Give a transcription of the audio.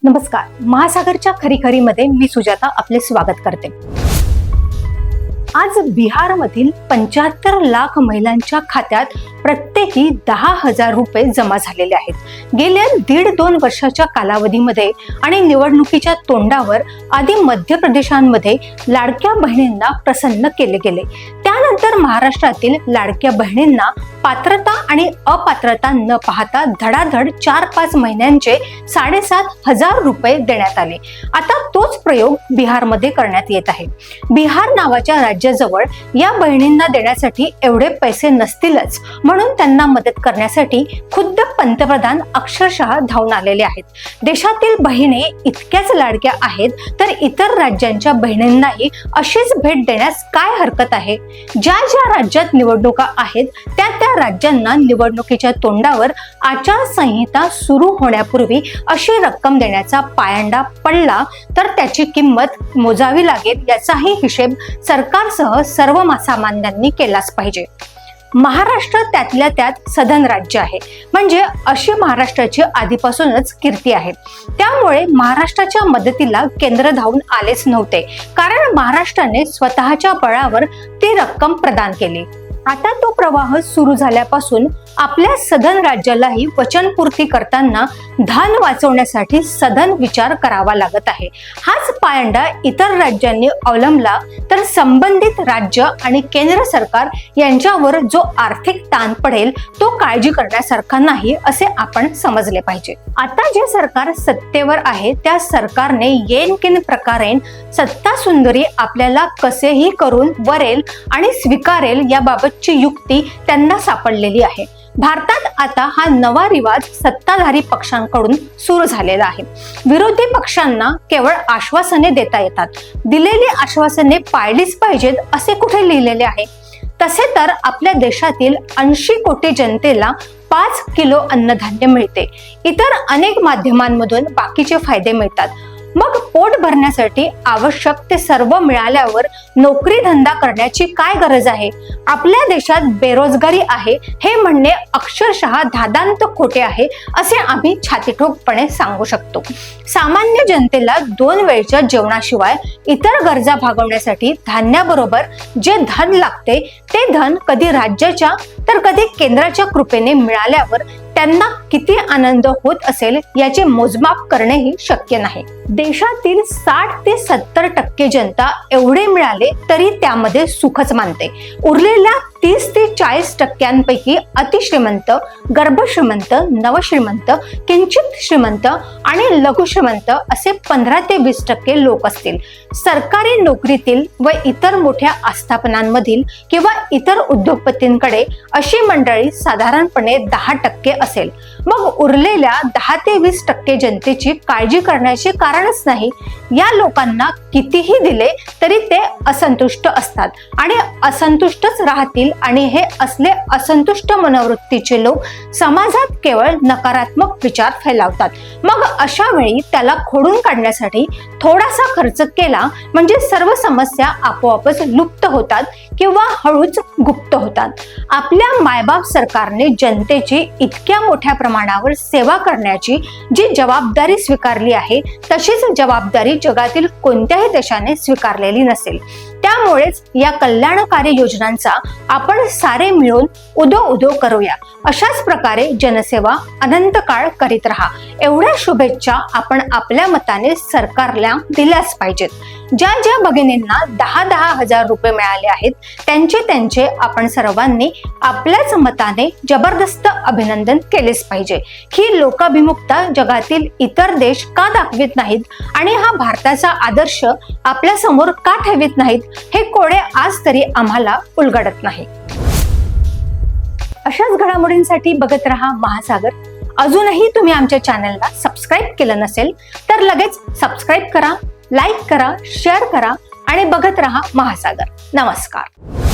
नमस्कार, महासागरच्या खरीखरीमध्ये मी सुजाता आपले स्वागत करते। आज बिहारमधील 75 लाख महिलांच्या खात्यात प्रत्येकी 10,000 रुपये जमा झालेले आहेत। गेल्या 1.5-2 वर्षाच्या कालावधीमध्ये आणि निवडणुकीच्या तोंडावर आधी मध्य प्रदेशांमध्ये लाडक्या बहिणींना प्रसन्न केले गेले। त्यानंतर महाराष्ट्रातील लाडक्या बहिणींना पात्रता आणि अपात्रता न पाहता धडाधड 4-5 महिन्यांचे 7,500 रुपये देण्यात आले। आता तोच प्रयोग बिहारमध्ये करण्यात येत आहे। बिहार नावाच्या राज्याजवळ या बहिणींना देण्यासाठी एवढे पैसे नसतीलच, म्हणून त्यांना मदत करण्यासाठी खुद्द पंतप्रधान अक्षरशः धावून आलेले आहेत। देशातील बहिणी इतक्याच लाडक्या आहेत तर इतर राज्यांच्या बहिणींनाही अशीच भेट देण्यास काय हरकत आहे? ज्या राज्यात निवडणुका आहेत त्या राज्यांना निवडणुकीच्या तोंडावर आचारसंहिता सुरू होण्यापूर्वी अशी रक्कम देण्याचा पायंडा पडला तर त्याची किंमत मोजावी लागेल, याचाही हिशेब सरकारसह सर्व सामान्यांनी केलाच पाहिजे। महाराष्ट्र त्यातल्या त्यात सधन राज्य आहे, म्हणजे अशी महाराष्ट्राची आधीपासूनच कीर्ती आहे। त्यामुळे महाराष्ट्राच्या मदतीला केंद्र धावून आलेच नव्हते, कारण महाराष्ट्राने स्वतःच्या बळावर ती रक्कम प्रदान केली। आता तो प्रवाह सुरू झाल्यापासून आपल्या सधन राज्यालाही वचनपूर्ती करताना धन वाचवण्यासाठी सधन विचार करावा लागत आहे। हाच पायंडा इतर राज्यांनी अवलंबला तर संबंधित राज्य आणि केंद्र सरकार यांच्यावर जो आर्थिक ताण पडेल तो काळजी करण्यासारखा नाही, असे आपण समजले पाहिजे। आता जे सरकार सत्तेवर आहे त्या सरकारने येनकेन प्रकारे सत्ता सुंदरी आपल्याला कसेही करून वरेल आणि स्वीकारेल याबाबतची युक्ती त्यांना सापडलेली आहे। भारतात आता हा नवा रिवाज सत्ताधारी पक्षांकडून सुरू झालेला आहे। विरोधी पक्षांना केवळ आश्वासने देता येतात, दिलेली आश्वासने पाळलीच पाहिजेत असे कुठे लिहिलेले आहे? तसे तर आपल्या देशातील 80 कोटी जनतेला 5 किलो अन्नधान्य मिळते। इतर अनेक माध्यमांमधून बाकीचे फायदे मिळतात। मग पोट भरण्यासाठी आवश्यक ते सर्व मिळाल्यावर नोकरी धंदा करण्याची काय गरज आहे? आपल्या देशात बेरोजगारी आहे हे म्हणणे अक्षरशः धादांत खोटे आहे, असे आम्ही छातीठोकपणे सांगू शकतो। सामान्य जनतेला 2 वेळच्या जेवणाशिवाय इतर गरजा भागवण्यासाठी धान्याबरोबर जे धन लागते ते धन कधी राज्याच्या तर कधी केंद्राच्या कृपेने मिळाल्यावर त्यांना किती आनंद होत असेल याचे मोजमाप करणेही शक्य नाही। देशातील 60 ते 70% जनता एवढे मिळाले तरी त्यामध्ये सुखच मानते। उरलेल्या 30 ते 40% अतिश्रीमंत, गर्भश्रीमंत, नवश्रीमंत, किंचित श्रीमंत आणि लघुश्रीमंत असे 15 ते 20% लोक असतील। सरकारी नोकरीतील व इतर मोठ्या आस्थापनांमधील किंवा इतर उद्योगपतींकडे अशी मंडळी साधारणपणे 10% असेल। मग उरलेल्या 10 ते 20% जनतेची काळजी करण्याचे कारणच नाही। या लोकांना कितीही दिले तरी ते असंतुष्ट असतात आणि असंतुष्टच राहतील, आणि हे असले असंतुष्ट मनोवृत्तीचे लोक समाजात केवळ नकारात्मक विचार फैलावतात। मग अशा वेळी त्याला खोडून काढण्यासाठी थोडासा खर्च केला म्हणजे सर्व समस्या आपोआपच लुप्त होतात किंवा हळूच गुप्त होतात। आपल्या मायबाप सरकारने जनतेची इतक्या मोठ्या प्रमाणावर सेवा करण्याची जी जबाबदारी स्वीकारली आहे तशीच जबाबदारी जगातील कोणत्याही देशाने स्वीकारलेली नसेल। त्यामुळेच या कल्याणकारी योजनांचा आपण सारे मिळून उदो करूया। अशाच प्रकारे जनसेवा अनंत काळ करीत राहा, एवढ्या शुभेच्छा आपण आपल्या मताने सरकारला दिल्याच पाहिजेत। ज्या भगिनींना 10,000 रुपये मिळाले आहेत त्यांचे आपण सर्वांनी आपल्याच मताने जबरदस्त अभिनंदन केलेच पाहिजे। ही लोकाभिमुखता जगातील इतर देश का दाखवित नाहीत आणि हा भारताचा आदर्श आपल्या समोर का ठेवित नाहीत, हे कोडे आज तरी आम्हाला उलगडत नाही। अशाच घडामोडींसाठी बघत रहा महासागर। अजूनही तुम्ही आमच्या चॅनलला सबस्क्राईब केलं नसेल तर लगेच सबस्क्राईब करा, लाईक करा, शेअर करा आणि बघत रहा महासागर। नमस्कार।